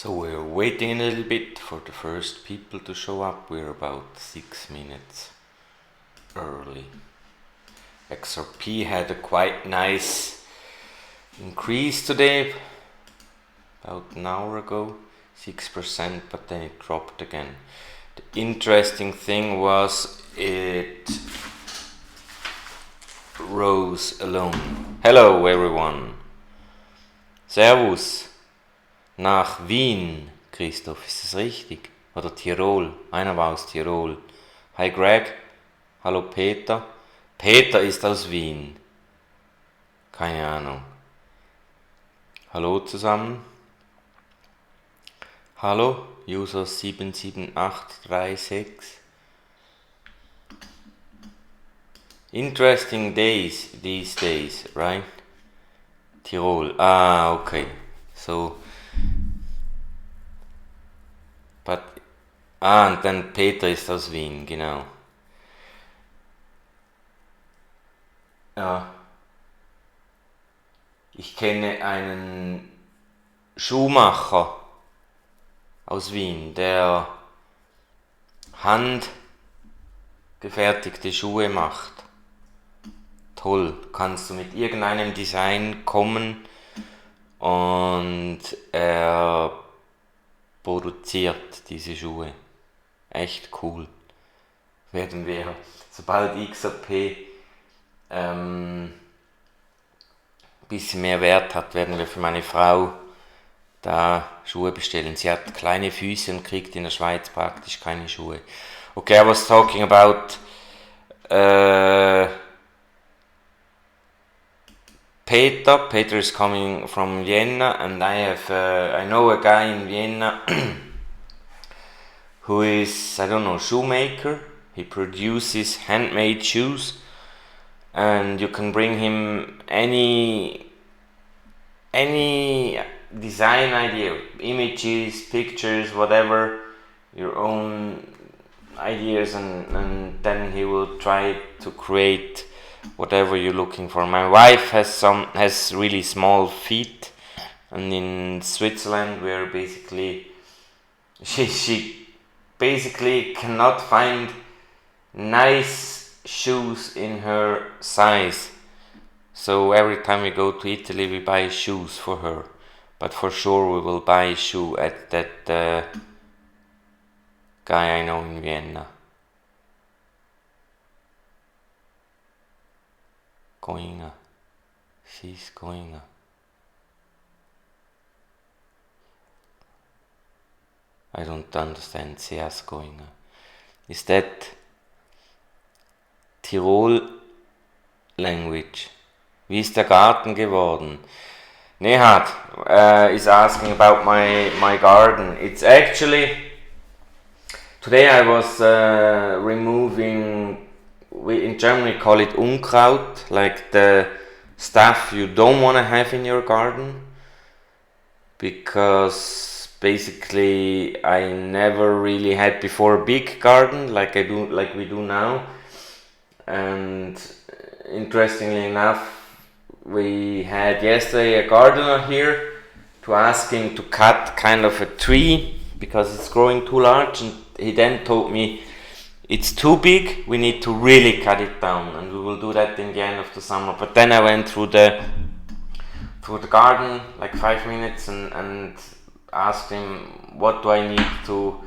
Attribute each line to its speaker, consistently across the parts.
Speaker 1: So we're waiting a little bit for the first people to show up. We're about 6 minutes early. XRP had a quite nice increase today, about an hour ago, 6%, but then it dropped again. The interesting thing was it rose alone. Hello everyone. Servus. Nach Wien, Christoph, ist das richtig? Oder Tirol? Einer war aus Tirol. Hi Greg. Hallo Peter. Peter ist aus Wien. Keine Ahnung. Hallo zusammen. Hallo, User 77836. Interesting days these days, right? Tirol. Ah, okay. So, und dann Peter ist aus Wien, genau. Ja. Ich kenne einen Schuhmacher aus Wien, der handgefertigte Schuhe macht. Toll, kannst du mit irgendeinem Design kommen und er produziert diese Schuhe. Echt cool. Werden wir, sobald XRP bisschen mehr Wert hat, werden wir für meine Frau da Schuhe bestellen. Sie hat kleine Füße und kriegt in der Schweiz praktisch keine Schuhe. Okay, I was talking about Peter. Peter is coming from Vienna, and I know a guy in Vienna who is, I don't know, shoemaker. He produces handmade shoes, and you can bring him any design idea, images, pictures, whatever, your own ideas, and then he will try to create whatever you're looking for. My wife has really small feet, and in Switzerland we're basically she basically cannot find nice shoes in her size. So every time we go to Italy we buy shoes for her. But for sure we will buy a shoe at that guy I know in Vienna. She's going. I don't understand. She's going. Is that Tirol language? Wie ist der Garten geworden? Nehat is asking about my garden. It's actually, today I was removing, we in Germany call it Unkraut, like the stuff you don't want to have in your garden, because basically I never really had before a big garden like we do now, and interestingly enough we had yesterday a gardener here to ask him to cut kind of a tree because it's growing too large, and he then told me it's too big, we need to really cut it down, and we will do that in the end of the summer. But then I went through the garden like 5 minutes and asked him what do I need to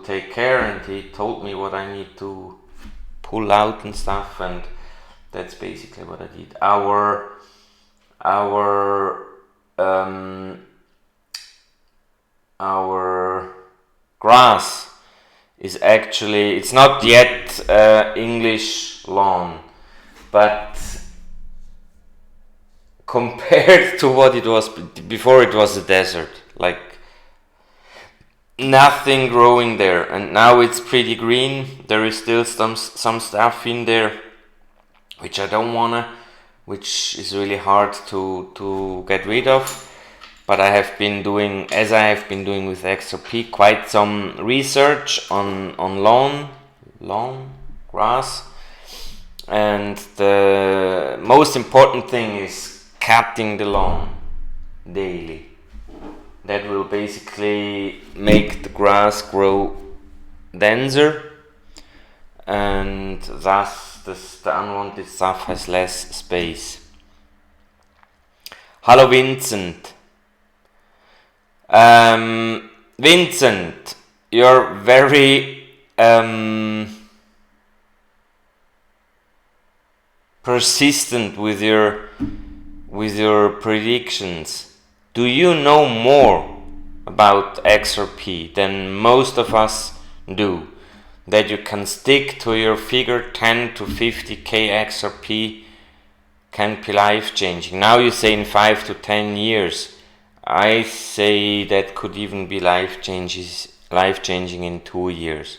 Speaker 1: take care, and he told me what I need to pull out and stuff, and that's basically what I did. Our grass is actually, it's not yet English lawn, but compared to what it was before, it was a desert, like nothing growing there, and now it's pretty green. There is still some stuff in there which I don't wanna, which is really hard to get rid of. But I have been doing, as I have been doing with XRP, quite some research on lawn grass, and the most important thing is cutting the lawn daily. that will basically make the grass grow denser, and thus the unwanted stuff has less space. Hello, Vincent. Vincent, you're very persistent with your predictions. Do you know more about XRP than most of us do? That you can stick to your figure 10 to 50k XRP can be life changing. Now you say in 5 to 10 years. I say that could even be life changing in 2 years.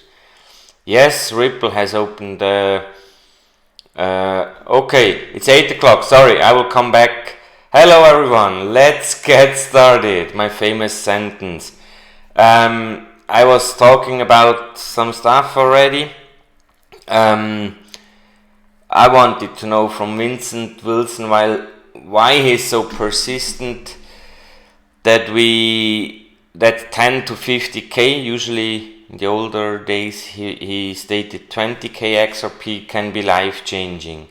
Speaker 1: Yes, Ripple has opened. Okay, it's 8 o'clock. Sorry, I will come back. Hello everyone, let's get started. My famous sentence. I was talking about some stuff already. I wanted to know from Vincent Wilson why he's so persistent that 10 to 50k, usually in the older days he stated 20k XRP can be life changing,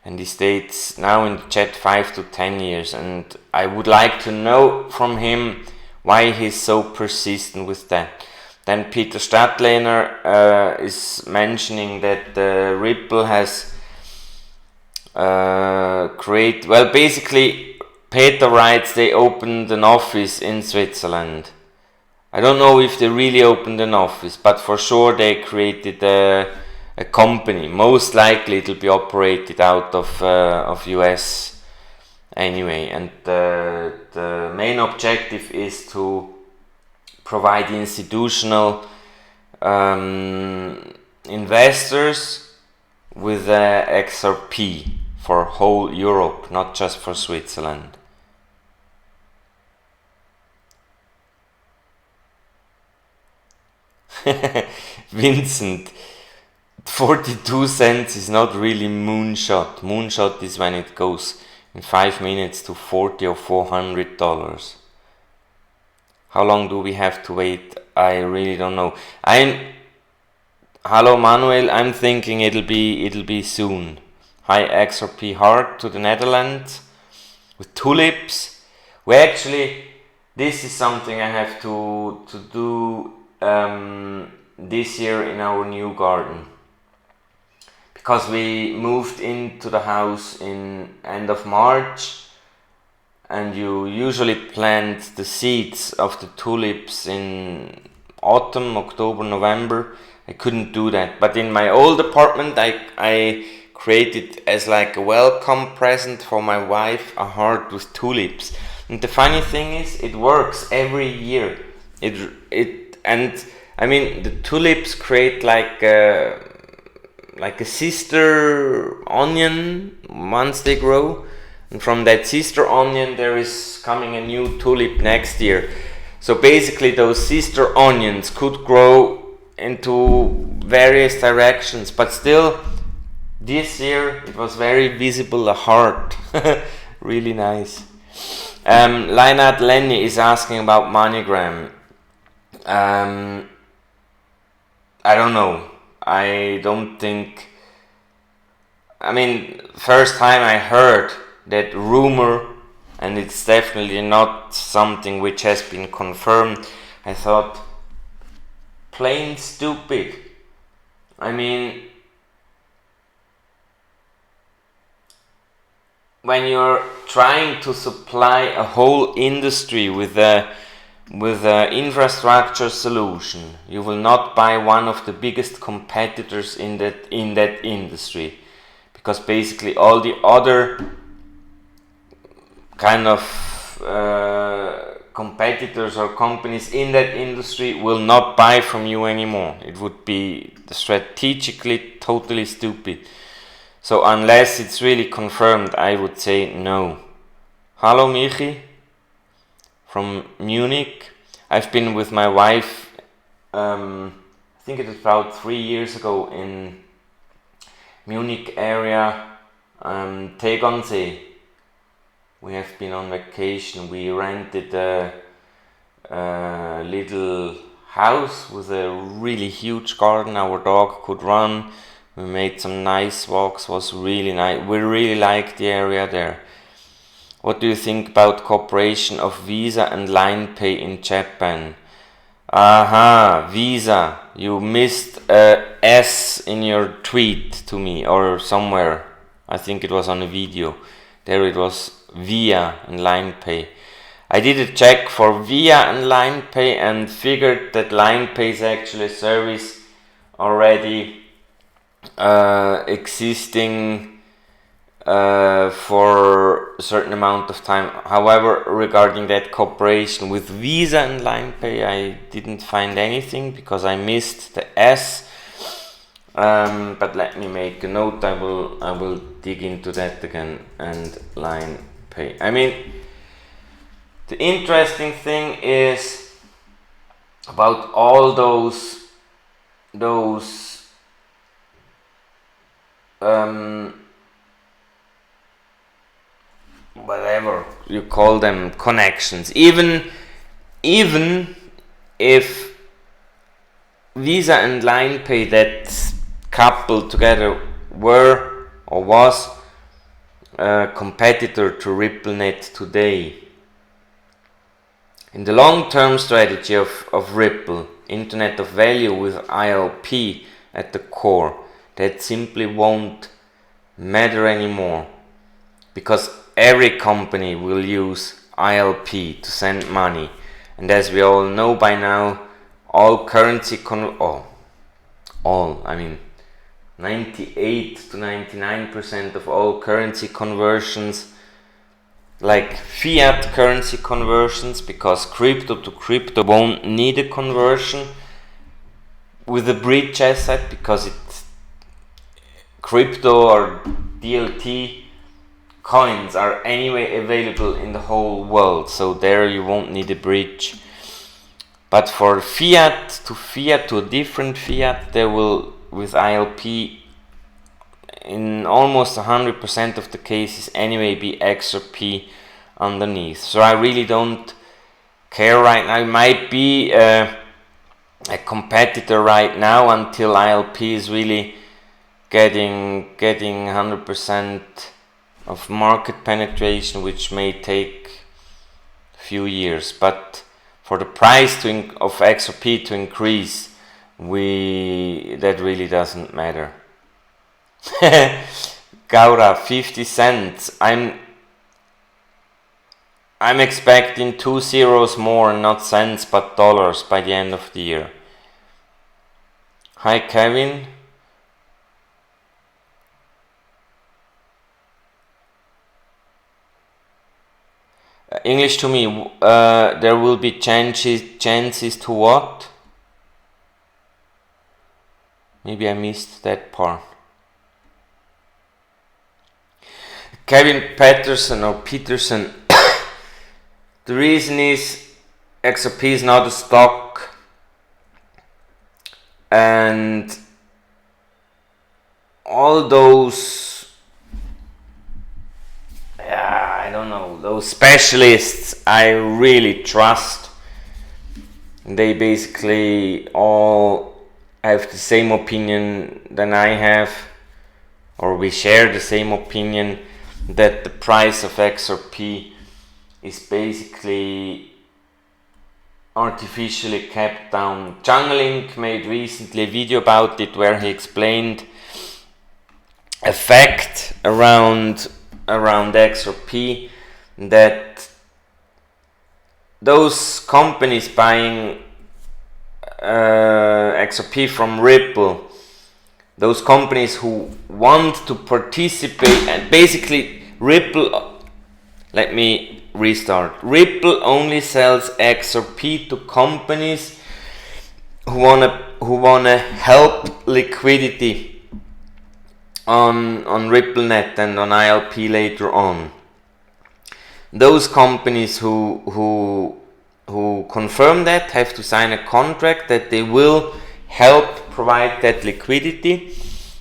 Speaker 1: and he states now in the chat 5 to 10 years, and I would like to know from him why he's so persistent with that. Then Peter Stadtlener is mentioning that Ripple has basically Peter writes they opened an office in Switzerland. I don't know if they really opened an office, but for sure they created a company. Most likely it will be operated out of US anyway, and the main objective is to provide institutional investors with XRP for whole Europe, not just for Switzerland. Vincent, 42 cents is not really moonshot. Moonshot is when it goes in 5 minutes to $40 or $400. How long do we have to wait? I really don't know. Hello Manuel, I'm thinking it'll be soon. Hi XRP Heart to the Netherlands with tulips. This is something I have to do this year in our new garden, because we moved into the house in end of March, and you usually plant the seeds of the tulips in autumn, October, November. I couldn't do that, but in my old apartment I created as like a welcome present for my wife a heart with tulips, and the funny thing is it works every year. And I mean the tulips create like a sister onion once they grow, and from that sister onion there is coming a new tulip next year. So basically those sister onions could grow into various directions, but still this year it was very visible, a heart. Really nice. Leinat Lenny is asking about MoneyGram. I don't know. First time I heard that rumor, and it's definitely not something which has been confirmed, I thought, plain stupid. I mean, when you're trying to supply a whole industry with a infrastructure solution, you will not buy one of the biggest competitors in that industry, because basically all the other kind of competitors or companies in that industry will not buy from you anymore. It would be strategically totally stupid. So unless it's really confirmed, I would say no. Hello Michi from Munich. I've been with my wife, I think it was about 3 years ago, in Munich area, Tegernsee. We have been on vacation. We rented little house with a really huge garden. Our dog could run. We made some nice walks. Was really nice. We really liked the area there. What do you think about cooperation of Visa and Line Pay in Japan? Aha, Visa. You missed a S in your tweet to me or somewhere. I think it was on a video. There it was Via and Line Pay. I did a check for Via and Line Pay and figured that Line Pay is actually a service already existing for a certain amount of time. However, regarding that cooperation with Visa and Line Pay, I didn't find anything because I missed the S. But let me make a note. I will dig into that again. And Line Pay. I mean, the interesting thing is about all those whatever you call them, connections. Even if Visa and Line Pay, that coupled together, were or was a competitor to RippleNet today, in the long-term strategy of Ripple, Internet of Value with ILP at the core, that simply won't matter anymore, because every company will use ILP to send money, and as we all know by now, all currency 98 to 99% of all currency conversions, like fiat currency conversions, because crypto to crypto won't need a conversion with a bridge asset, because it's crypto or DLT coins are anyway available in the whole world, so there you won't need a bridge. But for fiat to a different fiat, there will, with ILP, in almost 100% of the cases anyway, be XRP underneath. So I really don't care right now. It might be a competitor right now until ILP is really getting 100% of market penetration, which may take a few years. But for the price of XRP to increase, that really doesn't matter. Gaura, 50 cents. I'm expecting 2 zeros more, not cents but dollars, by the end of the year. Hi Kevin. English to me. There will be chances to what? Maybe I missed that part. Kevin Peterson, the reason is XRP is not a stock, and all those, I don't know, those specialists I really trust, they basically all have the same opinion than I have, or we share the same opinion, that the price of XRP is basically artificially kept down. Junglink made recently a video about it where he explained a fact around XRP, that those companies buying XRP from Ripple, those companies who want to participate, and basically Ripple, let me restart. Ripple only sells XRP to companies who wanna help liquidity on RippleNet and on ILP later on. Those companies who confirm that have to sign a contract that they will help provide that liquidity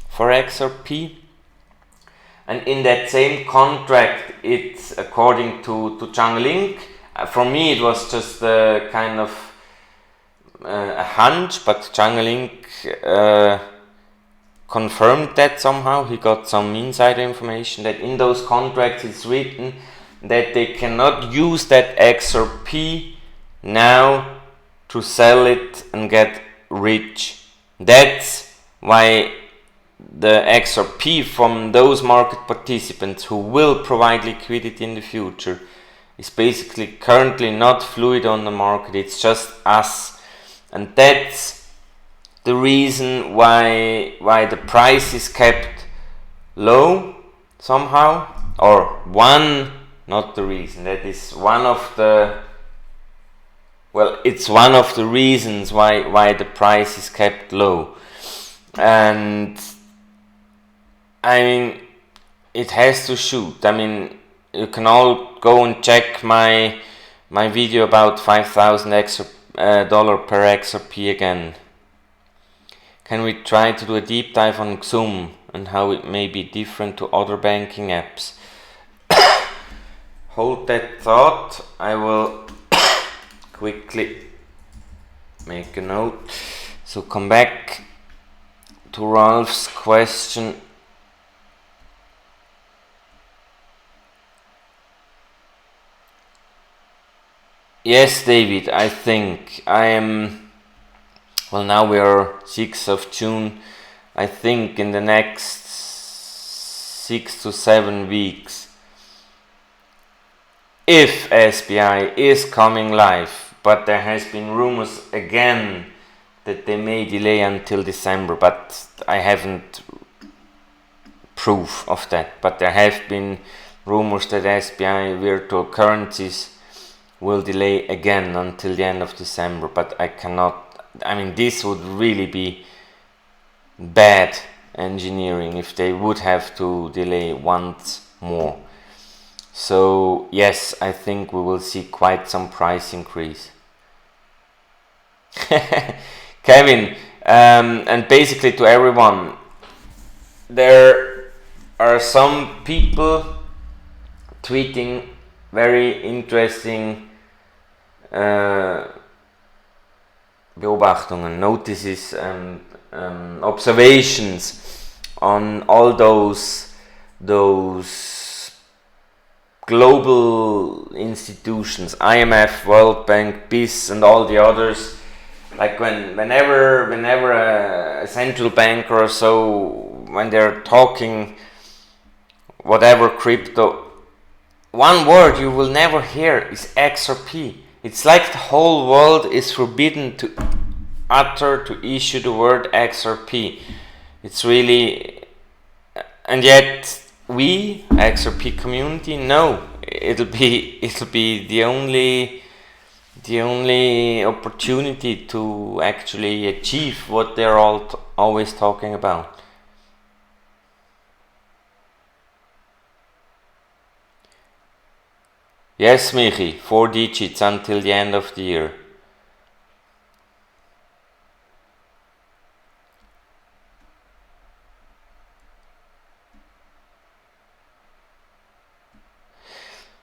Speaker 1: for XRP, and in that same contract, it's, according to Junglink, For me it was just a kind of a hunch, but Changling confirmed that somehow. He got some insider information that in those contracts it's written that they cannot use that XRP now to sell it and get rich. That's why the XRP from those market participants who will provide liquidity in the future is basically currently not fluid on the market. It's just us, and that's the reason why the price is kept low somehow, or one, not the reason, that is one of the, well, it's one of the reasons why the price is kept low. And I mean, it has to shoot. I mean, you can all go and check my video about $5,000 per XRP again. Can we try to do a deep dive on XUM and how it may be different to other banking apps? Hold that thought. I will quickly make a note. So come back to Ralph's question. Yes, David, I think I am. Well, now we are 6th of June. I think in the next 6 to 7 weeks, if SBI is coming live, but there has been rumors again that they may delay until December, but I haven't proof of that. But there have been rumors that SBI virtual currencies will delay again until the end of December, but I cannot. I mean, this would really be bad engineering if they would have to delay once more. So yes, I think we will see quite some price increase. Kevin, and basically to everyone, there are some people tweeting very interesting Beobachtungen, notices, observations on all those global institutions, IMF, World Bank, BIS, and all the others. Like whenever a central banker or so, when they're talking whatever crypto, one word you will never hear is XRP. It's like the whole world is forbidden to utter, to issue the word XRP. It's really, and yet we, XRP community, no, it'll be the only opportunity to actually achieve what they're always talking about. Yes, Michi, 4 digits until the end of the year.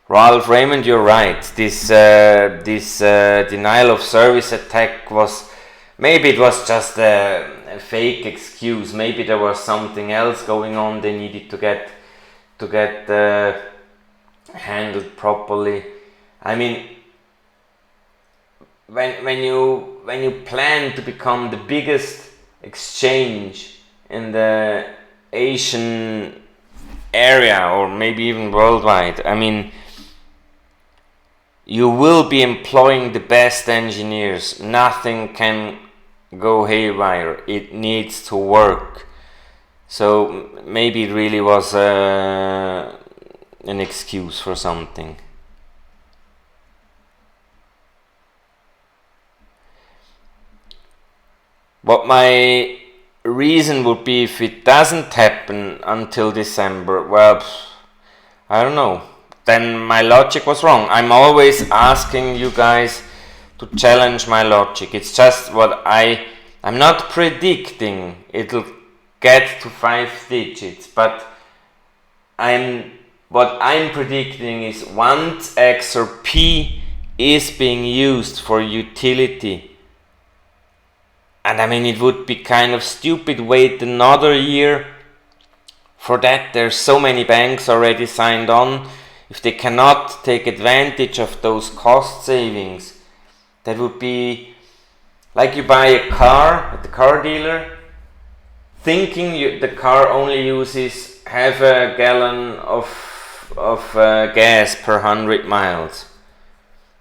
Speaker 1: Ralph Raymond, you're right. This denial of service attack was, maybe it was just a fake excuse. Maybe there was something else going on they needed to get handled properly. I mean, when you plan to become the biggest exchange in the Asian area, or maybe even worldwide, I mean, you will be employing the best engineers. Nothing can go haywire. It needs to work. So maybe it really was an excuse for something. What my reason would be if it doesn't happen until December, well, I don't know. Then my logic was wrong. I'm always asking you guys to challenge my logic. It's just what I'm not predicting it'll get to 5 digits, but what I'm predicting is once XRP is being used for utility. And I mean, it would be kind of stupid wait another year for that. There's so many banks already signed on. If they cannot take advantage of those cost savings, that would be like you buy a car at the car dealer, thinking the car only uses half a gallon of gas per 100 miles.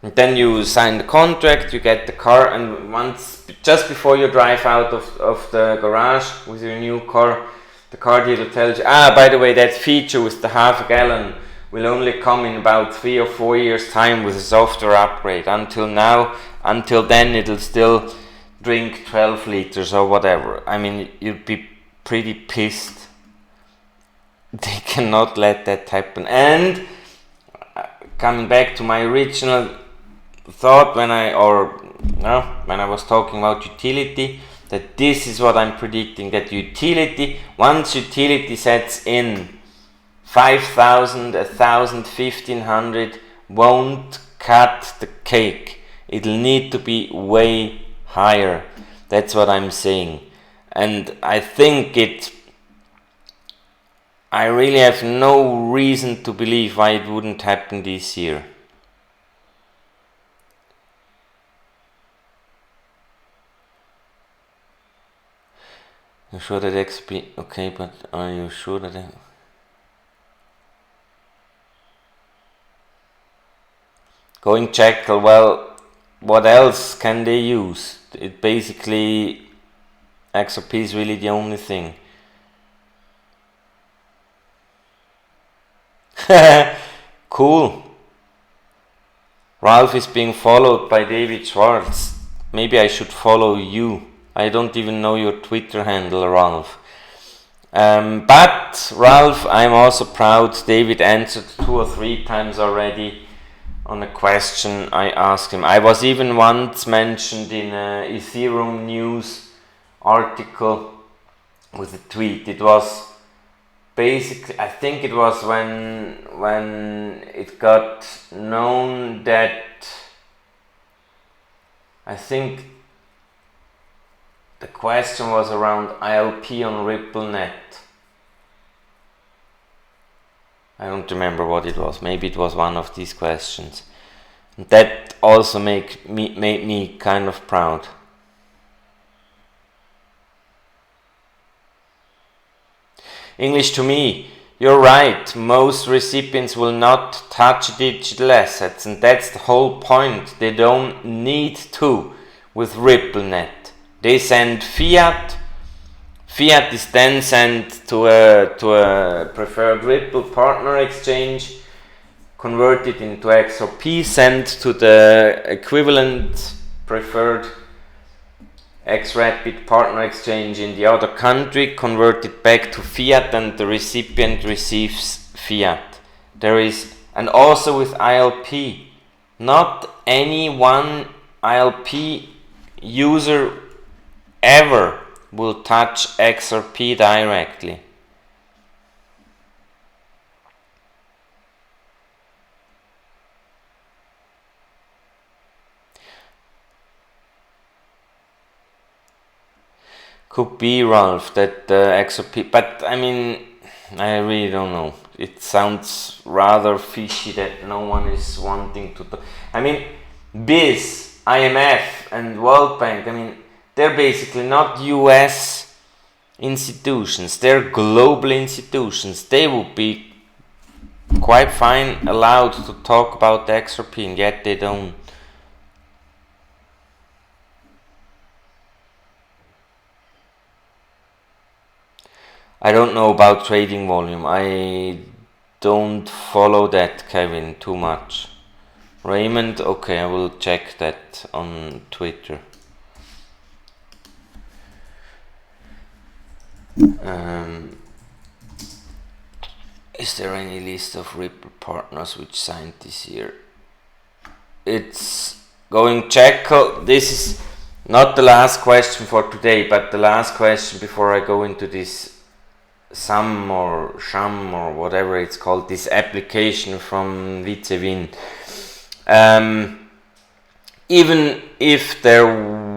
Speaker 1: And then you sign the contract, you get the car, and just before you drive out of the garage with your new car, the car dealer tells you, by the way, that feature with the half a gallon will only come in about 3 or 4 years time with a software upgrade. Until then it'll still drink 12 liters or whatever. I mean, you'd be pretty pissed. They cannot let that happen. And coming back to my original thought when I was talking about utility, that this is what I'm predicting, that once utility sets in, 5,000, 1,000, 1,500 won't cut the cake. It'll need to be way higher. That's what I'm saying. And I think I really have no reason to believe why it wouldn't happen this year. You sure that XP? Okay, but are you sure that? Going Jackal, well, what else can they use? It basically, XRP is really the only thing. Cool. Ralph is being followed by David Schwartz. Maybe I should follow you. I don't even know your Twitter handle, Ralph. But Ralph, I'm also proud. David answered 2 or 3 times already on a question I asked him. I was even once mentioned in an Ethereum news article with a tweet. It was basically, I think it was when it got known that, I think the question was around ILP on RippleNet. I don't remember what it was. Maybe it was one of these questions. That also made me kind of proud. English to me, you're right. Most recipients will not touch digital assets, and that's the whole point. They don't need to with RippleNet. They send fiat. Fiat is then sent to a preferred Ripple partner exchange, converted into XRP, sent to the equivalent preferred XRP partner exchange in the other country, converted back to fiat, and the recipient receives fiat. And also with ILP, not any one ILP user ever will touch XRP directly. Could be, Ralph, that XRP, but I mean, I really don't know. It sounds rather fishy that no one is wanting to. I mean, BIS, IMF, and World Bank, I mean, they're basically not US institutions, they're global institutions. They would be quite fine allowed to talk about the XRP, and yet they don't. I don't know about trading volume. I don't follow that, Kevin, too much. Raymond, okay, I will check that on Twitter. Is there any list of Ripple partners which signed this year? It's going Jackal. This is not the last question for today, but the last question before I go into this SAM or SHAM or whatever it's called, this application from Vicevin. even if there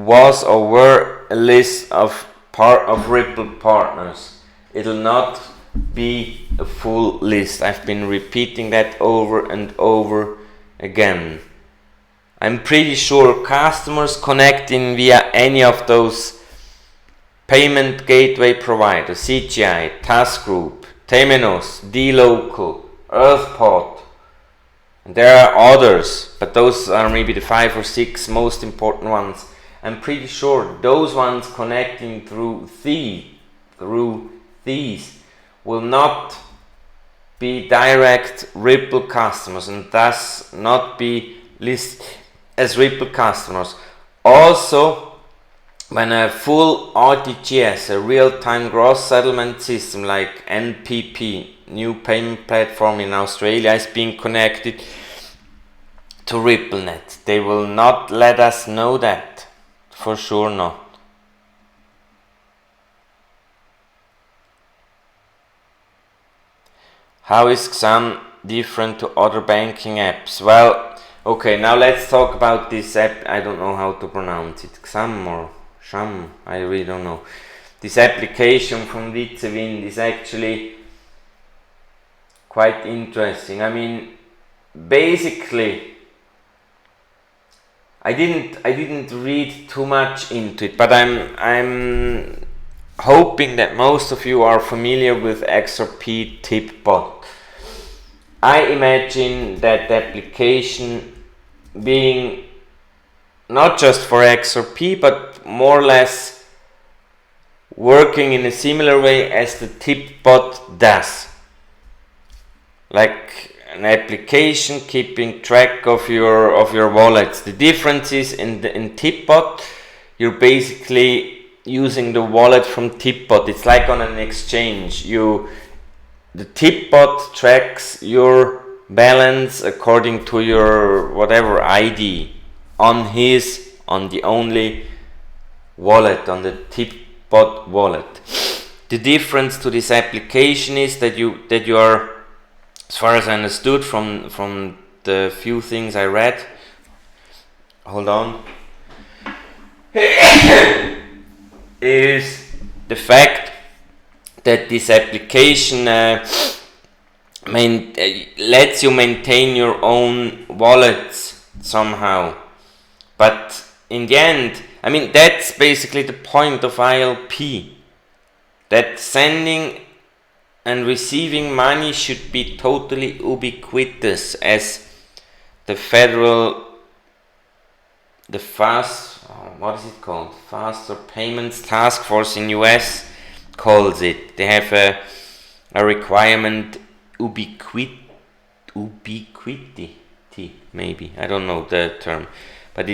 Speaker 1: was or were a list of Ripple partners, it'll not be a full list. I've been repeating that over and over again. I'm pretty sure customers connecting via any of those payment gateway providers, CGI, Task Group, Temenos, dLocal, Earthpod, and there are others, but those are maybe the 5 or 6 most important ones. I'm pretty sure those ones connecting through these will not be direct Ripple customers and thus not be listed as Ripple customers. Also, when a full RTGS, a real-time gross settlement system like NPP, new payment platform in Australia, is being connected to RippleNet, they will not let us know that. For sure not. How is XAM different to other banking apps? Well, okay, now let's talk about this app. I don't know how to pronounce it. XAM or Sham, I really don't know. This application from Wind is actually quite interesting. I mean, basically, I didn't read too much into it, but I'm hoping that most of you are familiar with XRP Tipbot. I imagine that application being not just for XRP, but more or less working in a similar way as the Tipbot does. Like an application keeping track of your wallets. The difference is in Tipbot, you're basically using the wallet from Tipbot. It's like on an exchange. The Tipbot tracks your balance according to your whatever ID on the only wallet, on the Tipbot wallet. The difference to this application is that you are, as far as I understood from the few things I read, hold on, is the fact that this application lets you maintain your own wallets somehow. But in the end, I mean, that's basically the point of ILP, that sending and receiving money should be totally ubiquitous, as the Faster Payments Task Force in US calls it. They have a requirement, ubiquity, maybe, I don't know the term, but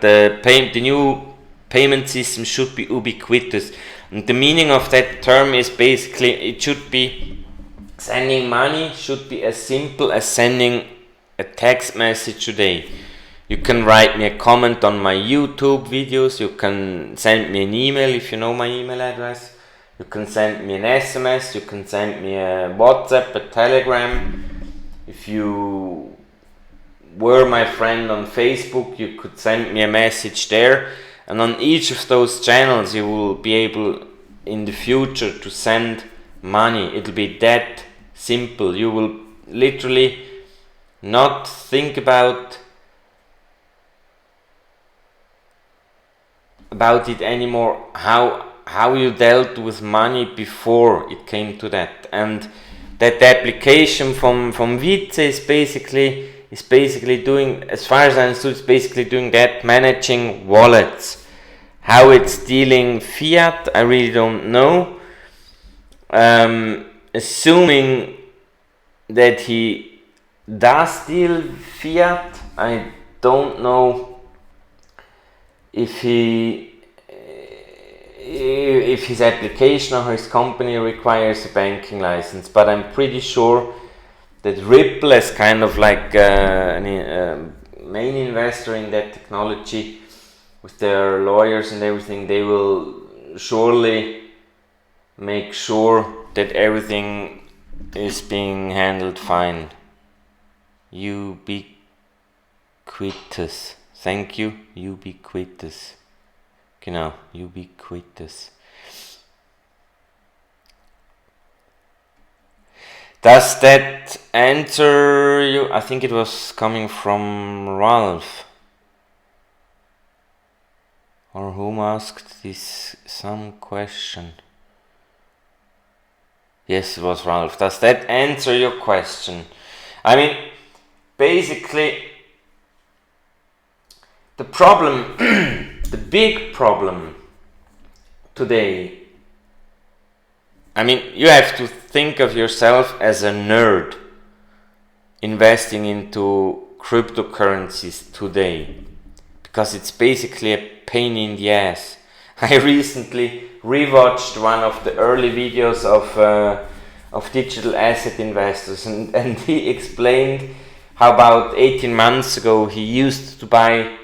Speaker 1: the new payment system should be ubiquitous. And the meaning of that term is basically, it should be, sending money should be as simple as sending a text message today. You can write me a comment on my YouTube videos, you can send me an email if you know my email address, you can send me an SMS, you can send me a WhatsApp, a Telegram. If you were my friend on Facebook, you could send me a message there. And on each of those channels you will be able in the future to send money. It'll be that simple. You will literally not think about it anymore, how you dealt with money before it came to that. And that application from Wind is basically doing, as far as I understood, it's basically doing that, managing wallets. How it's dealing fiat, I really don't know. Assuming that he does deal fiat, I don't know if his application or his company requires a banking license, but I'm pretty sure that Ripple, as kind of like a main investor in that technology, with their lawyers and everything, they will surely make sure that everything is being handled fine. Ubiquitous. Thank you, Ubiquitous. Genau, Ubiquitous. Does that answer you? I think it was coming from Ralph. Or whom asked this some question? Yes, it was Ralph. Does that answer your question? I mean, basically, the problem, the big problem today, I mean, you have to think of yourself as a nerd investing into cryptocurrencies today, because it's basically a pain in the ass. I recently rewatched one of the early videos of digital asset investors, and he explained how about 18 months ago he used to buy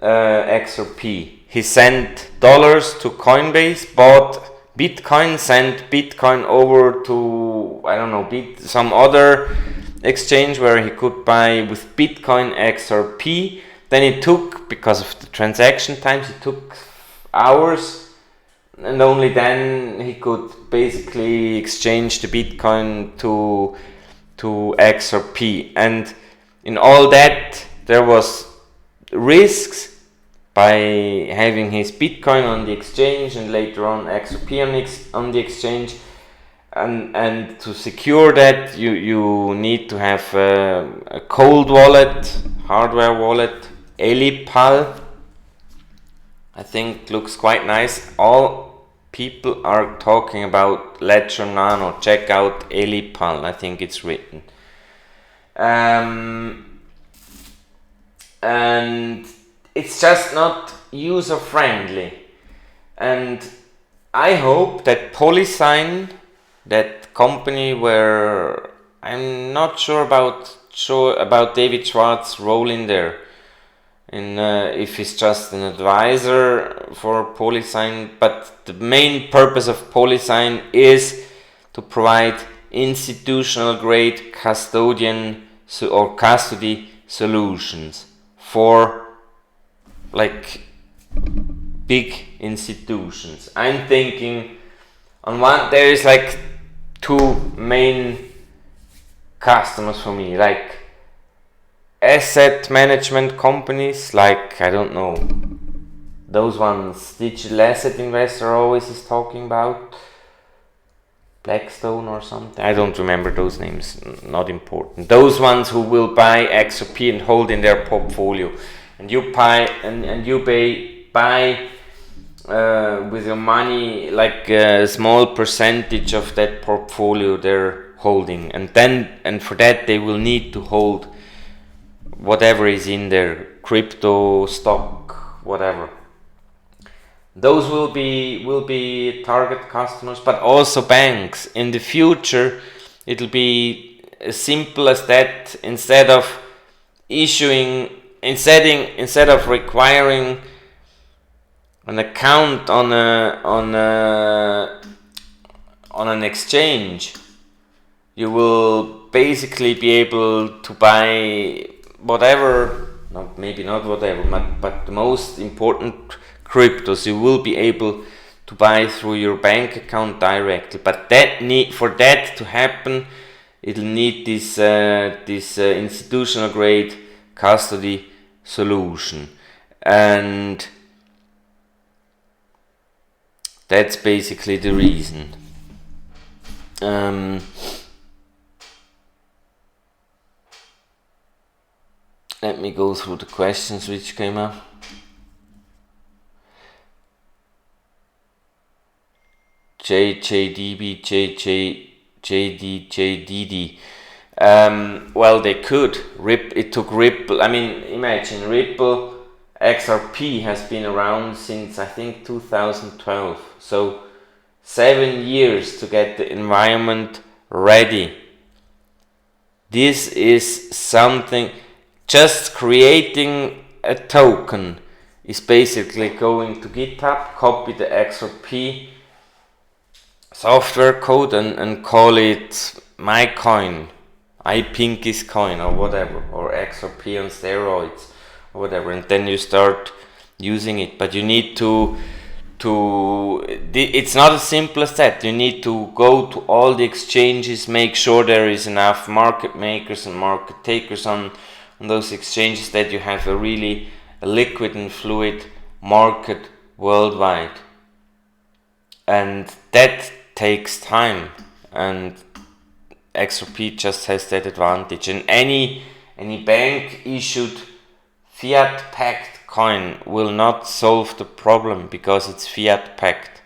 Speaker 1: XRP. He sent dollars to Coinbase, bought Bitcoin, sent Bitcoin over to, I don't know, some other exchange where he could buy with Bitcoin XRP. Then it took, because of the transaction times, it took hours, and only then he could basically exchange the Bitcoin to XRP. And in all that, there was risks by having his Bitcoin on the exchange and later on XRP on the exchange. And to secure that, you need to have a cold wallet, hardware wallet, ILP. I think looks quite nice. All people are talking about Ledger Nano. Check out ILP. I think it's written. And it's just not user friendly. And I hope that Polysign, that company where I'm not sure about David Schwartz's role in there, and if he's just an advisor for Polysign, but the main purpose of Polysign is to provide institutional grade custody solutions for like big institutions. I'm thinking there is like two main customers for me, like asset management companies, like, I don't know, those ones digital asset investor always is talking about, Blackstone or something, I don't remember those names, not important. Those ones who will buy XRP and hold in their portfolio, and you buy with your money like a small percentage of that portfolio they're holding, and for that they will need to hold whatever is in their crypto stock, whatever. Those will be target customers, but also banks. In the future, it'll be as simple as that. Instead of requiring an account on an exchange, you will basically be able to buy whatever, maybe not whatever, but the most important cryptos you will be able to buy through your bank account directly. But for that to happen, it'll need this institutional grade custody solution, and that's basically the reason. Let me go through the questions which came up. JJDB, JDJDD. Well, they could. It took Ripple. I mean, imagine Ripple XRP has been around since I think 2012. So 7 years to get the environment ready. This is something. Just creating a token is basically going to GitHub, copy the XRP software code and call it my coin, iPinky's coin or whatever, or XRP on steroids, or whatever, and then you start using it. But you need to it's not as simple as that. You need to go to all the exchanges, make sure there is enough market makers and market takers on those exchanges, that you have a really liquid and fluid market worldwide. And that takes time, and XRP just has that advantage. And any bank issued fiat packed coin will not solve the problem because it's fiat packed.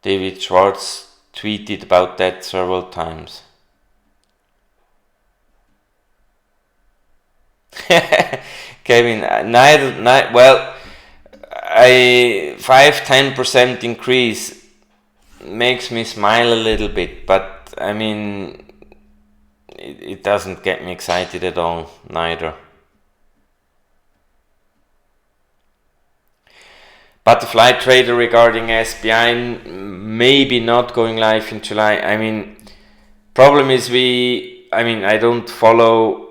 Speaker 1: David Schwartz tweeted about that several times. Kevin, well, 5-10% increase makes me smile a little bit, but I mean, it doesn't get me excited at all, neither. Butterfly Trader regarding SBI maybe not going live in July. I mean, problem is I don't follow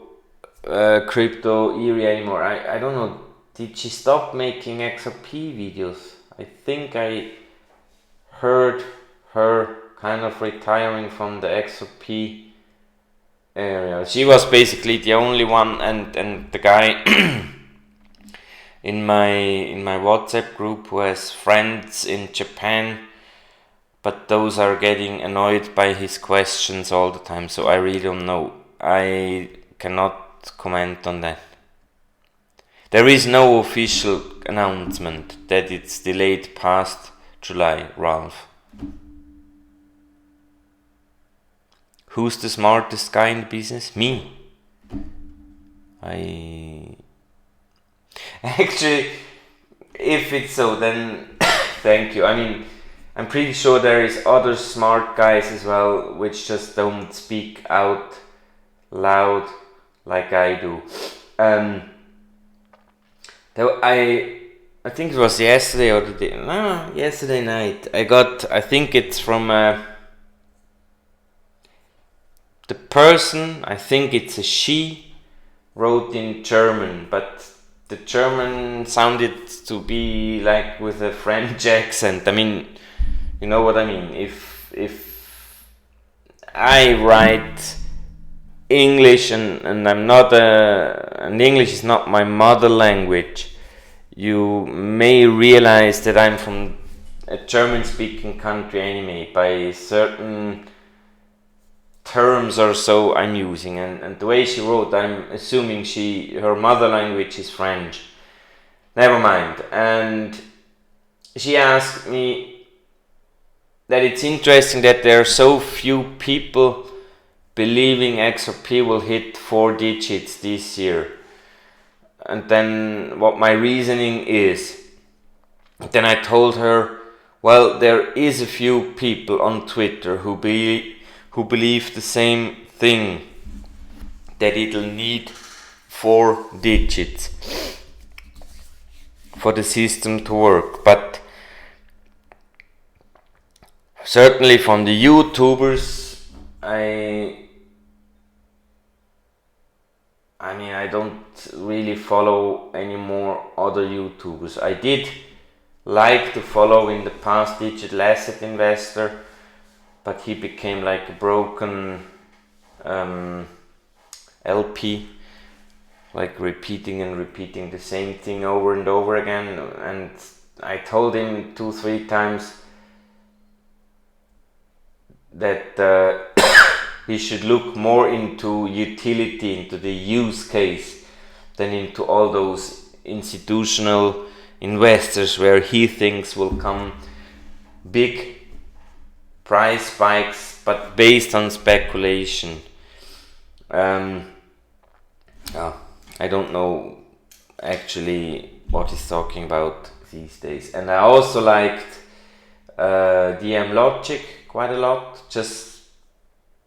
Speaker 1: crypto area anymore. I don't know, did she stop making XRP videos? I think I heard her kind of retiring from the XRP area. She was basically the only one, and the guy in my WhatsApp group who has friends in Japan, but those are getting annoyed by his questions all the time, so I really don't know. I cannot comment on that. There is no official announcement that it's delayed past July, Ralph. Who's the smartest guy in the business? Me. Actually, if it's so, then thank you. I mean, I'm pretty sure there is other smart guys as well, which just don't speak out loud like I do. I think it was yesterday or yesterday night. I think it's from the person, I think it's a she, wrote in German, but the German sounded to be like with a French accent. I mean, you know what I mean. If I write English and I'm not and English is not my mother language, you may realize that I'm from a German-speaking country anyway, by certain terms or so I'm using, and the way she wrote, I'm assuming her mother language is French. Never mind. And she asked me that it's interesting that there are so few people believing XRP will hit 4 digits this year, and then what my reasoning is. Then I told her, well, there is a few people on Twitter who believe the same thing, that it'll need 4 digits for the system to work. But certainly from the YouTubers, I mean, I don't really follow any more other YouTubers. I did like to follow in the past Digital Asset Investor, but he became like a broken LP, like repeating the same thing over and over again. And I told him 2-3 times that he should look more into utility, into the use case, than into all those institutional investors where he thinks will come big price spikes, but based on speculation. I don't know actually what he's talking about these days. And I also liked DM Logic quite a lot. Just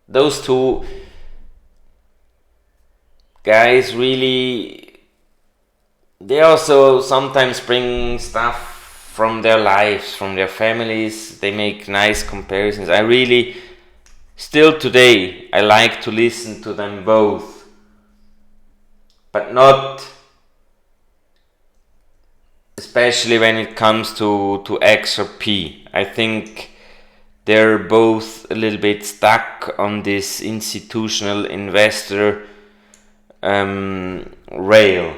Speaker 1: those two guys really, they also sometimes bring stuff from their lives, from their families. They make nice comparisons. I really, still today, I like to listen to them both, but not especially when it comes to XRP. I think they're both a little bit stuck on this institutional investor rail.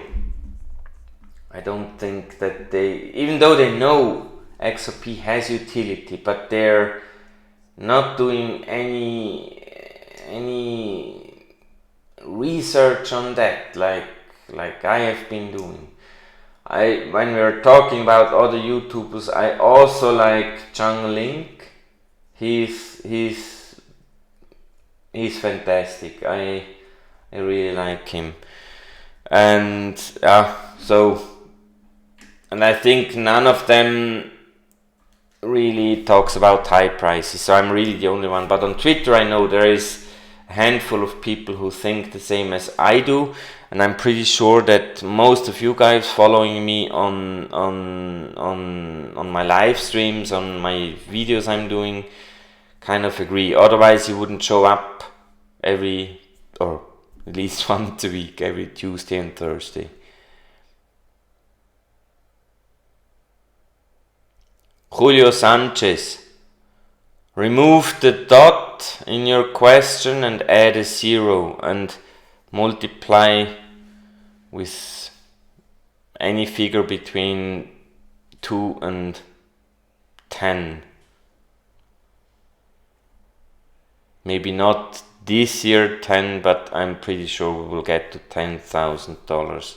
Speaker 1: I don't think that they, even though they know XRP has utility, but they're not doing any research on that like I have been doing. When we are talking about other YouTubers, I also like Chung Link. He's fantastic. I really like him, and and I think none of them really talks about high prices, so I'm really the only one. But on Twitter I know there is a handful of people who think the same as I do, and I'm pretty sure that most of you guys following me on my live streams, on my videos I'm doing, kind of agree. Otherwise you wouldn't show up every, or at least once a week, every Tuesday and Thursday. Julio Sanchez, remove the dot in your question and add a 0 and multiply with any figure between 2 and 10. Maybe not this year 10, but I'm pretty sure we will get to $10,000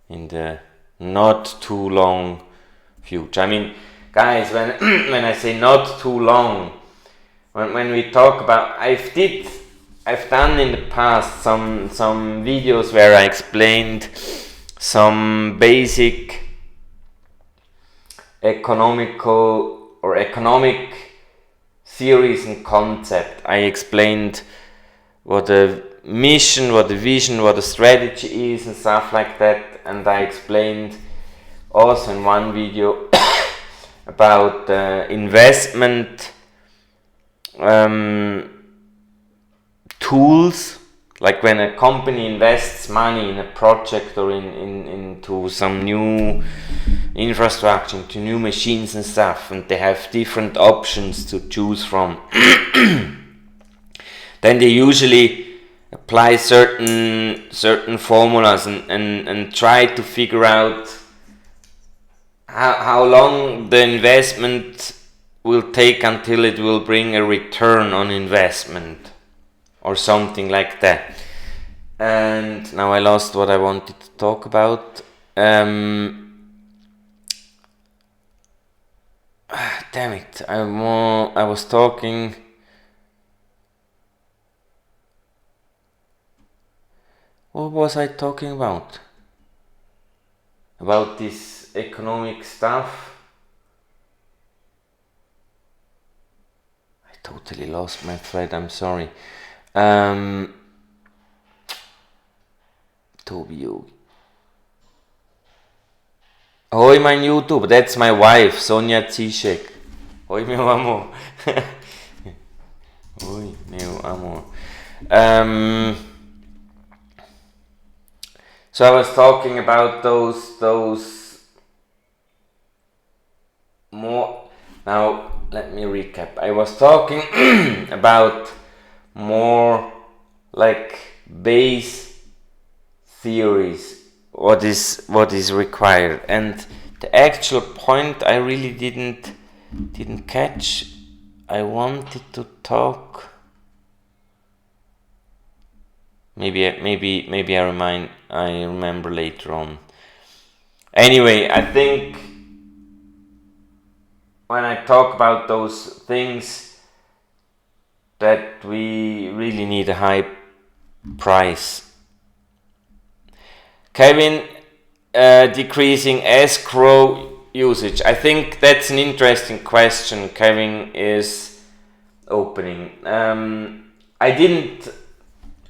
Speaker 1: in the not too long future. I mean, guys, when I say not too long, when we talk about, I've done in the past some videos where I explained some basic economic theories and concept. I explained what the mission, what the vision, what the strategy is and stuff like that, and I explained also in one video about investment tools, like when a company invests money in a project or into some new infrastructure, into new machines and stuff, and they have different options to choose from. Then they usually apply certain formulas and try to figure out how long the investment will take until it will bring a return on investment or something like that. And now I lost what I wanted to talk about. Damn it, I was talking. What was I talking about? About this economic stuff. I totally lost my thread, I'm sorry. Tobi Yogi. Hoi mein YouTube, that's my wife, Sonja Zizek. Hoi meu amor. Hoi meu amor. So I was talking about those more. Now let me recap. I was talking about more like base theories, what is required, and the actual point I really didn't catch. I wanted to talk. Maybe I remember later on. Anyway, I think when I talk about those things that we really need a high price. Kevin, decreasing escrow usage. I think that's an interesting question Kevin is opening.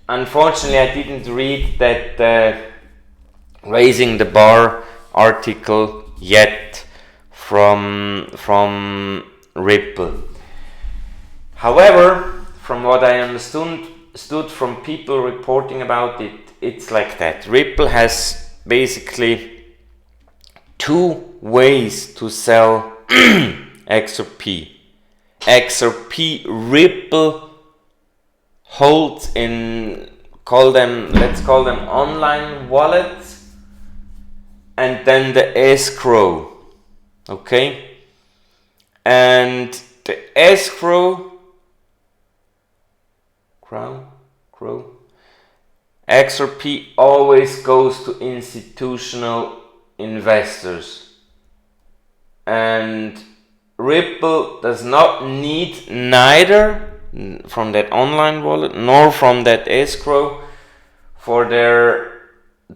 Speaker 1: Unfortunately, I didn't read that raising the bar article yet from Ripple. However, from what I understood from people reporting about it, it's like that. Ripple has basically two ways to sell XRP. XRP Ripple holds in, let's call them online wallets, and then the Escrow, okay? And the Escrow, XRP always goes to institutional investors, and Ripple does not need neither from that online wallet nor from that Escrow for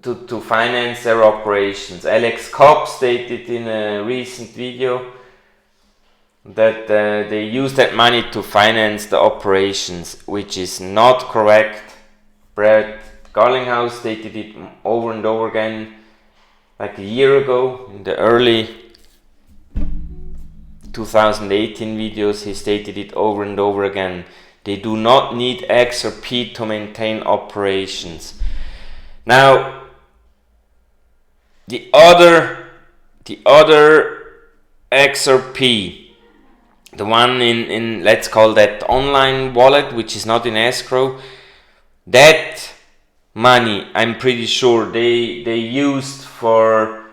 Speaker 1: to finance their operations. Alex Cobb stated in a recent video that they use that money to finance the operations, which is not correct. Brett Garlinghouse stated it over and over again, like a year ago in the early 2018 videos. He stated it over and over again. They do not need XRP to maintain operations. Now, the other XRP, the one in let's call that online wallet, which is not in Escrow, that money I'm pretty sure they used for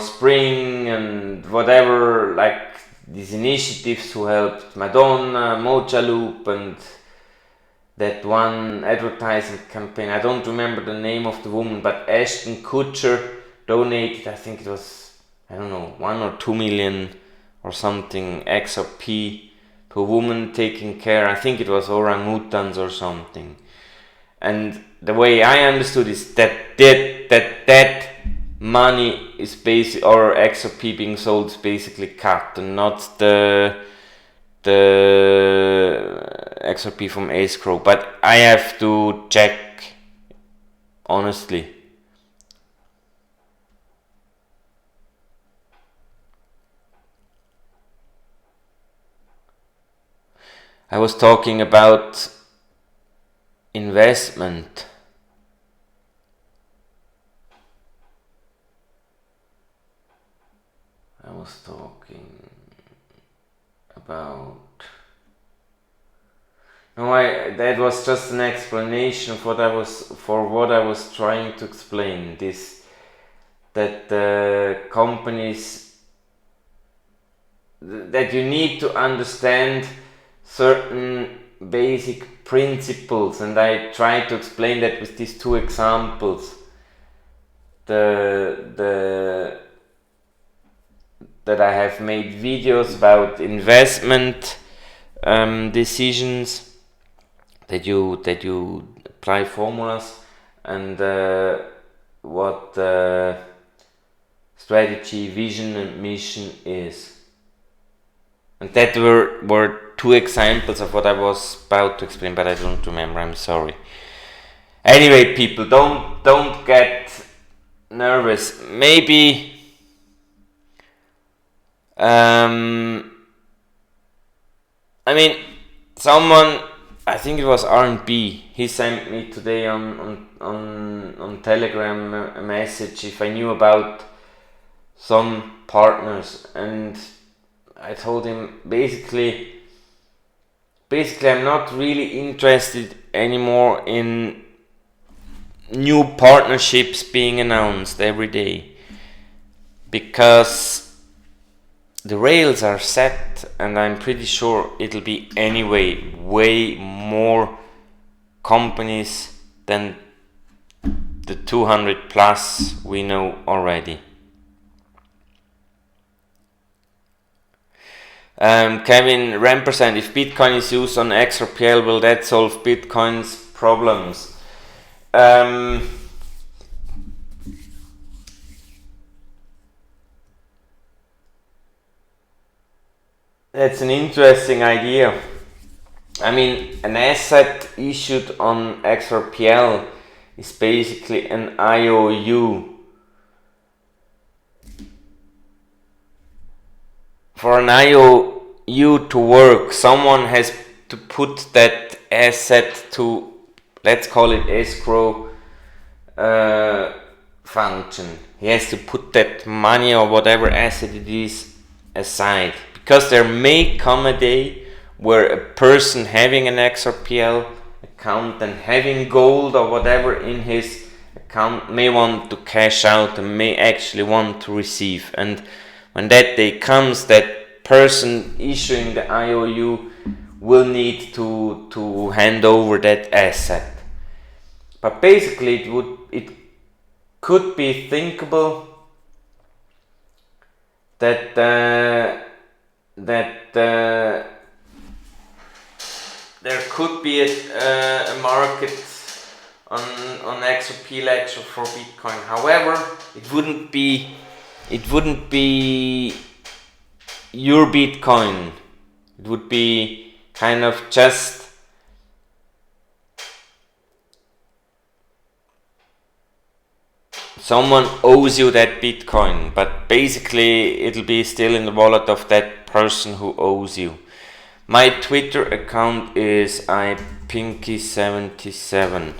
Speaker 1: Spring and whatever, like these initiatives who helped Madonna, Mocha Loop, and that one advertising campaign. I don't remember the name of the woman, but Ashton Kutcher donated, I think it was, I don't know, 1 or 2 million or something XRP to a woman taking care, I think it was orangutans or something. And the way I understood is that money is basic, or XRP being sold is basically cut, and not the XRP from Escrow. But I have to check, honestly. I was talking about investment. I was talking about... No, that was just an explanation for what I was trying to explain. That companies, that you need to understand certain basic principles, and I try to explain that with these two examples. That I have made videos about investment decisions, that you apply formulas, and what strategy, vision, and mission is. And that were two examples of what I was about to explain, but I don't remember, I'm sorry. Anyway, people, don't get nervous. Maybe I mean, someone, I think it was R&B, he sent me today on Telegram a message if I knew about some partners, and I told him basically I'm not really interested anymore in new partnerships being announced every day, because the rails are set, and I'm pretty sure it'll be anyway way more companies than the 200 plus we know already. Kevin Rampersand, if Bitcoin is used on XRPL, will that solve Bitcoin's problems? That's an interesting idea. I mean, an asset issued on XRPL is basically an IOU. For an IOU to work, someone has to put that asset to, let's call it escrow function. he has to put that money or whatever asset it is aside, because there may come a day where a person having an XRPL account and having gold or whatever in his account may want to cash out and may actually want to receive, and when that day comes, that person issuing the IOU will need to hand over that asset. But basically it could be thinkable that there could be a market on XRP ledger for Bitcoin. However, it wouldn't be your Bitcoin. It would be kind of just someone owes you that Bitcoin, but basically it'll be still in the wallet of that person who owes you. My Twitter account is ipinky77.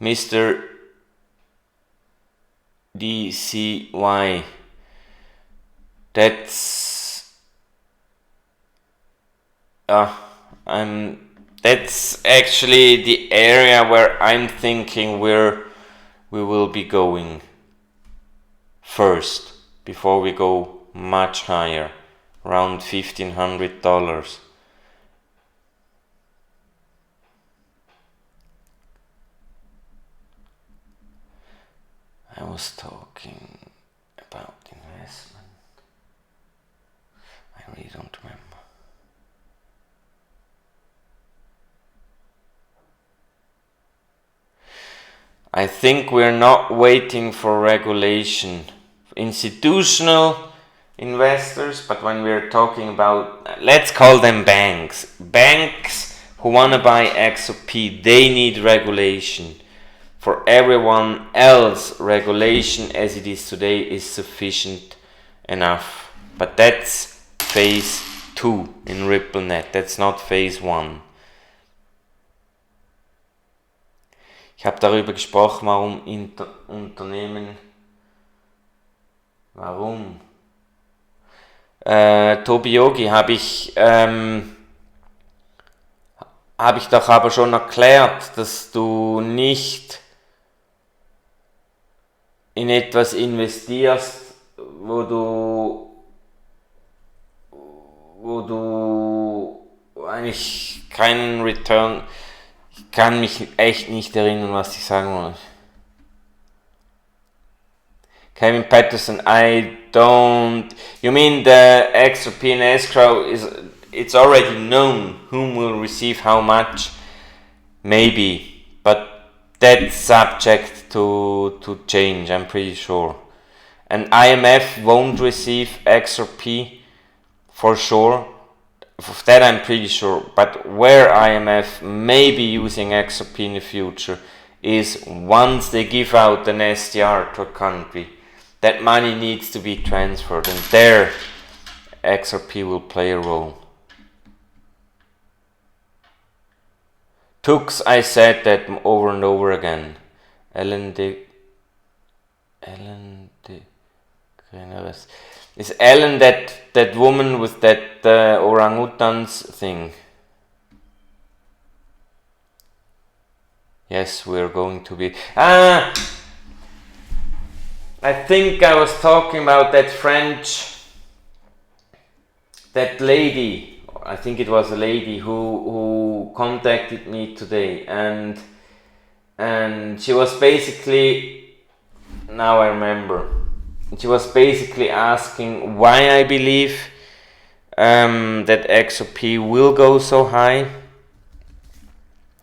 Speaker 1: Mr. DCY. That's actually the area where I'm thinking we will be going first before we go much higher, around $1,500. I was talking about investment. I really don't remember. I think we're not waiting for regulation. Institutional investors, but when we're talking about, let's call them banks. Banks who want to buy XRP, they need regulation. For everyone else, regulation as it is today is sufficient enough. But that's phase 2 in RippleNet. That's not phase 1. Ich habe darüber gesprochen, warum Unternehmen. Warum? Tobi Yogi, habe ich doch aber schon erklärt, dass du nicht in etwas investierst, wo du eigentlich keinen Return. Ich kann mich echt nicht erinnern, was ich sagen wollte. Kevin Patterson, you mean the XRP and Escrow it's already known whom will receive how much? Maybe, but that's subject to change, I'm pretty sure. And IMF won't receive XRP for sure. Of that I'm pretty sure, but where IMF may be using XRP in the future is once they give out an SDR to a country, that money needs to be transferred, and there XRP will play a role. Tux, I said that over and over again. Is Ellen that woman with that orangutans thing? Yes, we're going to be. I think I was talking about that lady. I think it was a lady who contacted me today, and she was basically, now I remember. She was basically asking why I believe that XRP will go so high.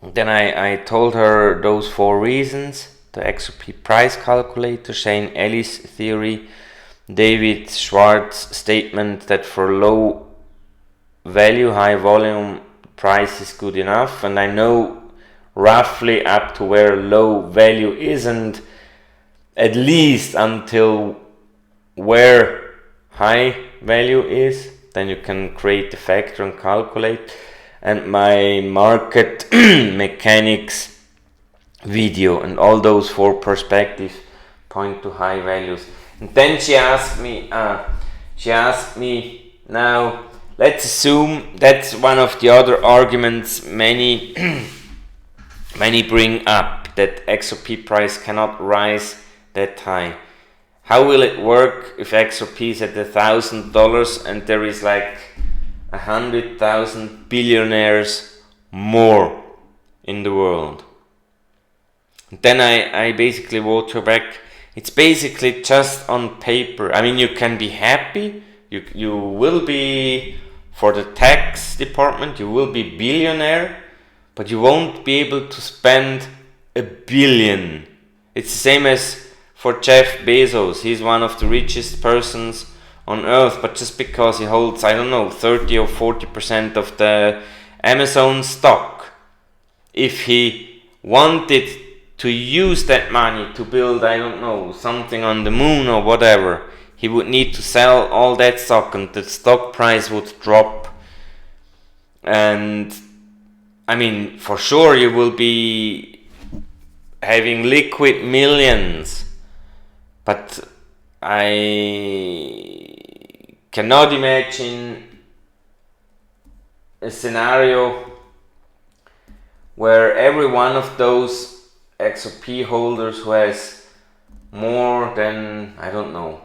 Speaker 1: Then I told her those 4 reasons: the XRP price calculator, Shane Ellis theory, David Schwartz's statement that for low value, high volume, price is good enough, and I know roughly up to where low value isn't, at least until where high value is. Then you can create the factor and calculate. and my market mechanics video, and all those 4 perspectives point to high values. And then she asked me, now let's assume that's one of the other arguments many many bring up, that XRP price cannot rise that high. How will it work if XRP is at $1,000 and there is like 100,000 billionaires more in the world? And then I basically wrote her back, it's basically just on paper. I mean, you can be happy, you will be, for the tax department, you will be billionaire, but you won't be able to spend $1 billion. It's the same as for Jeff Bezos. He's one of the richest persons on earth, but just because he holds, I don't know, 30 or 40% of the Amazon stock, if he wanted to use that money to build, I don't know, something on the moon or whatever, he would need to sell all that stock and the stock price would drop. And I mean, for sure you will be having liquid millions, but I cannot imagine a scenario where every one of those XRP holders who has more than, I don't know,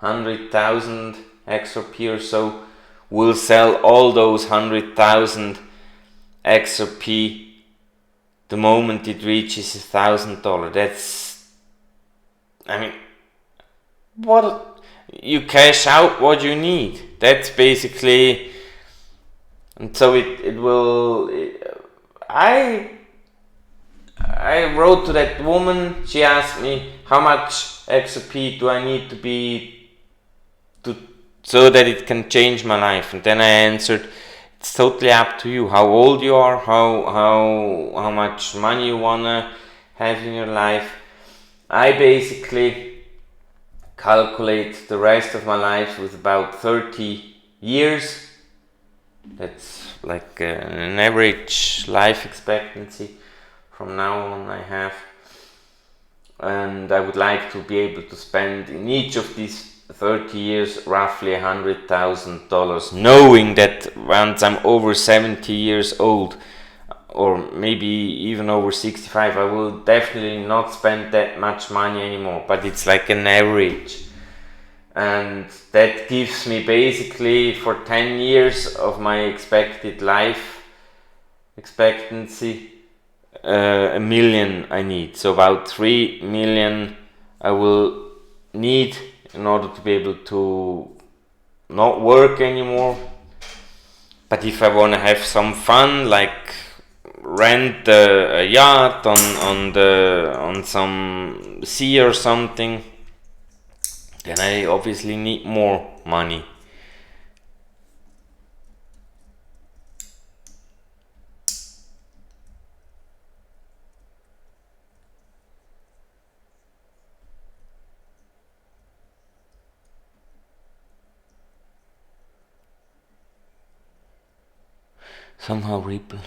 Speaker 1: 100,000 XRP or so will sell all those 100,000 XRP the moment it reaches $1,000. That's, I mean, what, you cash out what you need. That's basically, and so it will. I wrote to that woman. She asked me how much XRP do I need to be so that it can change my life, and then I answered, it's totally up to you. How old you are, how much money you wanna have in your life. I basically calculate the rest of my life with about 30 years. That's like an average life expectancy from now on I have. And I would like to be able to spend in each of these 30 years roughly $100,000, knowing that once I'm over 70 years old, or maybe even over 65, I will definitely not spend that much money anymore, but it's like an average. And that gives me basically for 10 years of my expected life expectancy, $1 million I need. So about 3 million I will need in order to be able to not work anymore. But if I want to have some fun, like rent a yacht on some sea or something, then I obviously need more money. Somehow Ripple.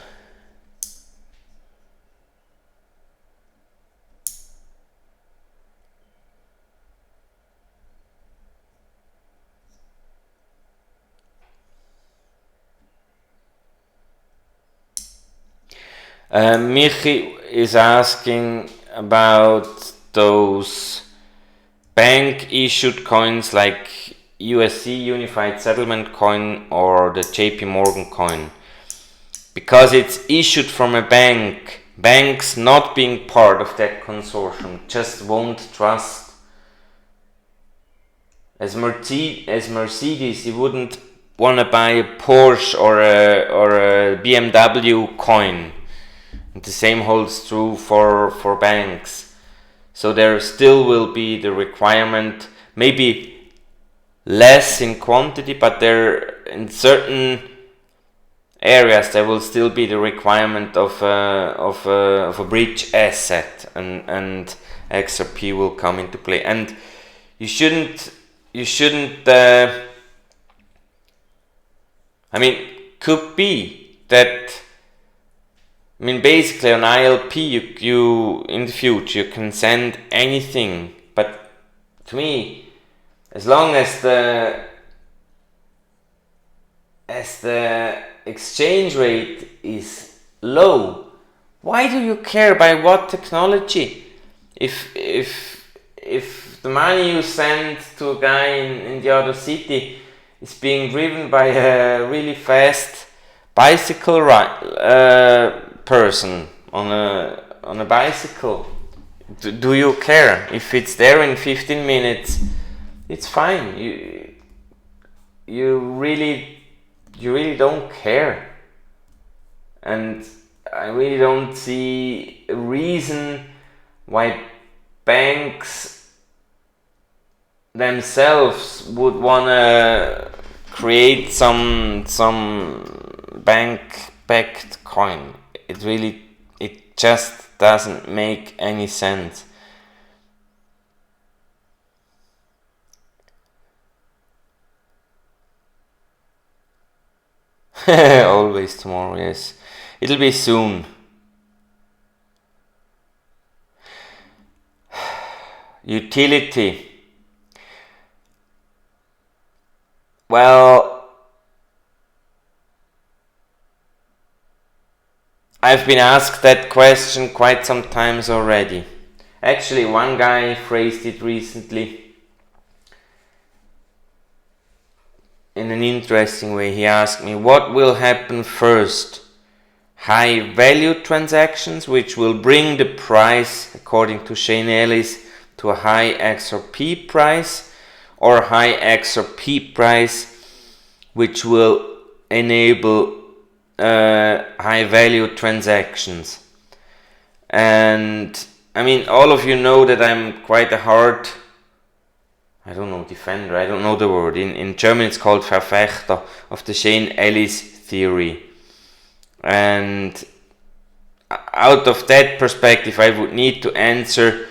Speaker 1: Michi is asking about those bank issued coins like USC, Unified Settlement Coin, or the JP Morgan coin. Because it's issued from a bank, banks not being part of that consortium just won't trust. As Mercedes, you wouldn't want to buy a Porsche or a BMW coin. And the same holds true for banks. So there still will be the requirement, maybe less in quantity, but there in certain areas there will still be the requirement of a bridge asset, and XRP will come into play. And you shouldn't I mean, could be that, I mean, basically on ILP, you in the future you can send anything, but to me, as long as the exchange rate is low, why do you care by what technology? If the money you send to a guy in the other city is being driven by a really fast bicycle person on a bicycle, do you care? If it's there in 15 minutes, it's fine. You really don't care, and I really don't see a reason why banks themselves would wanna create some bank-backed coin. It just doesn't make any sense. Always tomorrow, yes. It'll be soon. Utility. Well, I've been asked that question quite some times already. Actually, one guy phrased it recently in an interesting way. He asked me, what will happen first? High value transactions, which will bring the price, according to Shane Ellis, to a high XRP price, or high XRP price, which will enable high value transactions. And I mean, all of you know that I'm quite a hard, I don't know, defender, I don't know the word. In German it's called Verfechter of the Shane Ellis theory. And out of that perspective, I would need to answer,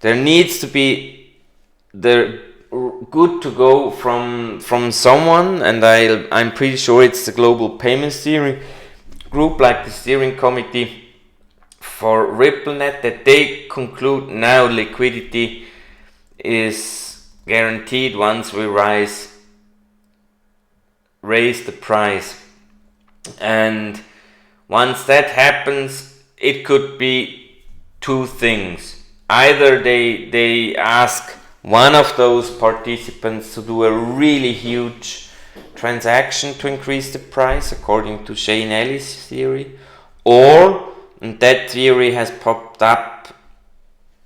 Speaker 1: there needs to be the good to go from someone, and I'm pretty sure it's the Global Payments Steering Group, like the steering committee for RippleNet, that they conclude now liquidity is guaranteed once we raise the price. And once that happens, it could be two things. Either they ask one of those participants to do a really huge transaction to increase the price, according to Shane Ellis' theory, or, and that theory has popped up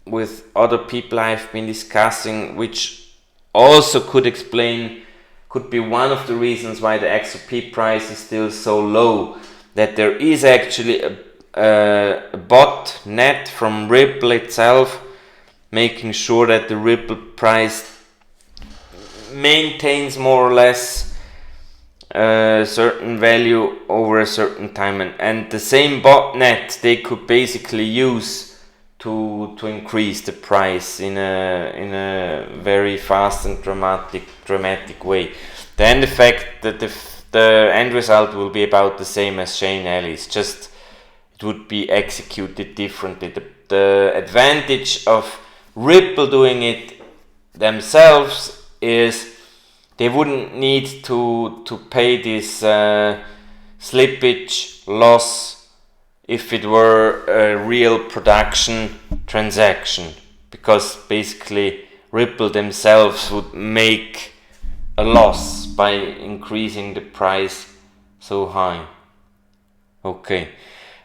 Speaker 1: with other people I've been discussing, which also could be one of the reasons why the XRP price is still so low, that there is actually a botnet from Ripple itself making sure that the Ripple price maintains more or less a certain value over a certain time, and the same botnet they could basically use to increase the price in a very fast and dramatic way. Then the fact that the end result will be about the same as Shane Ellis, just it would be executed differently. The advantage of Ripple doing it themselves is they wouldn't need to pay this slippage loss if it were a real production transaction, because basically Ripple themselves would make a loss by increasing the price so high. Okay,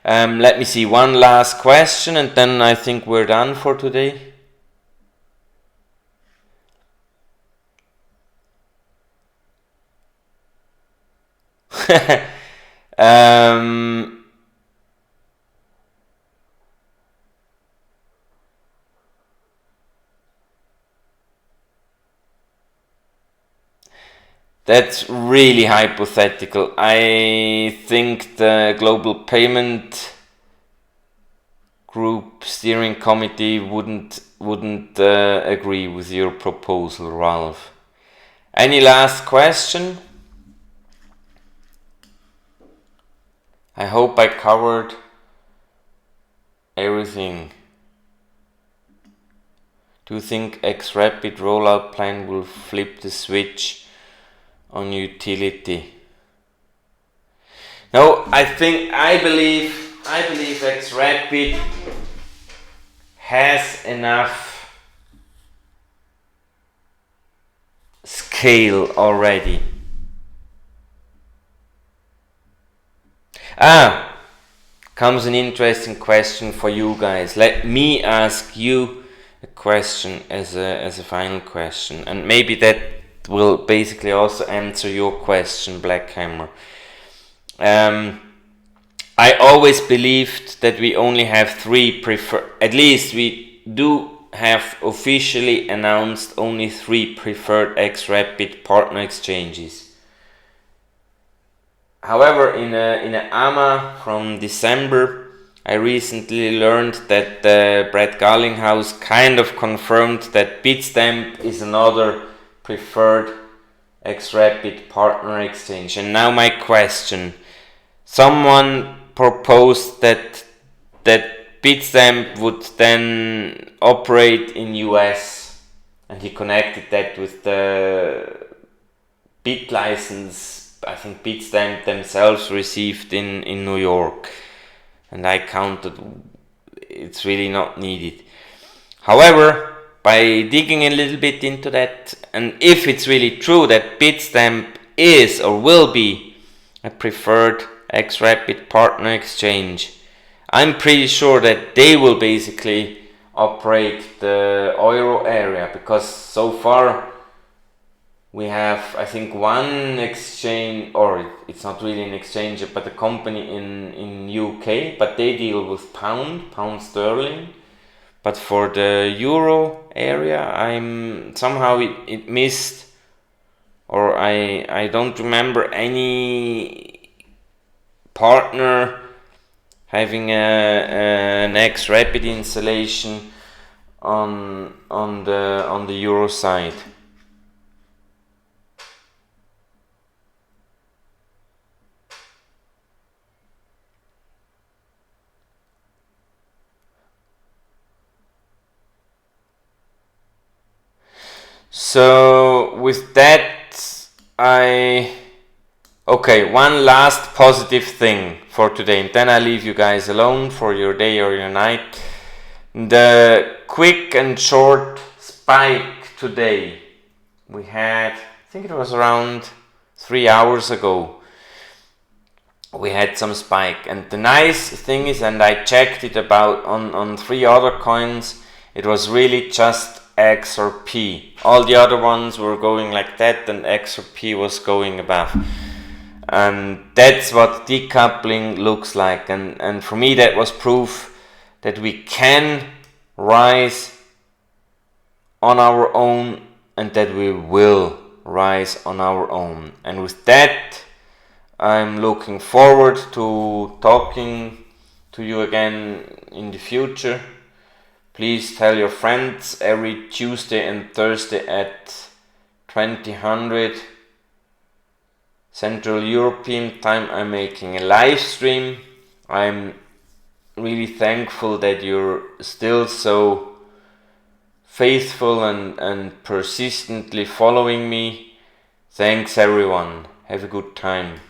Speaker 1: let me see, one last question and then I think we're done for today. That's really hypothetical. I think the Global Payment Group Steering Committee wouldn't agree with your proposal, Ralph. Any last question? I hope I covered everything. Do you think XRP rollout plan will flip the switch on utility? No, I believe XRP has enough scale already. Comes an interesting question for you guys. Let me ask you a question as a final question, and maybe that will basically also answer your question, Black Hammer. I always believed that we only have three at least we do have officially announced only 3 preferred XRP partner exchanges. However, in a AMA from December, I recently learned that Brad Garlinghouse kind of confirmed that Bitstamp is another preferred XRP partner exchange. And now my question: someone proposed that Bitstamp would then operate in US, and he connected that with the Bit license I think Bitstamp themselves received in New York, and I counted it's really not needed. However, by digging a little bit into that, and if it's really true that Bitstamp is or will be a preferred XRP partner exchange, I'm pretty sure that they will basically operate the euro area, because so far we have, I think, one exchange, or it's not really an exchange, but a company in UK, but they deal with pound sterling. But for the euro area, somehow it missed, or I don't remember any partner having an XRP installation on the euro side. So with that, one last positive thing for today, and then I leave you guys alone for your day or your night. The quick and short spike today we had, I think it was around 3 hours ago, we had some spike, and the nice thing is, and I checked it about on 3 other coins, it was really just XRP. All the other ones were going like that, and XRP was going above. And that's what decoupling looks like. And for me, that was proof that we can rise on our own, and that we will rise on our own. And with that, I'm looking forward to talking to you again in the future. Please tell your friends. Every Tuesday and Thursday at 2000 Central European time, I'm making a live stream. I'm really thankful that you're still so faithful and persistently following me. Thanks everyone. Have a good time.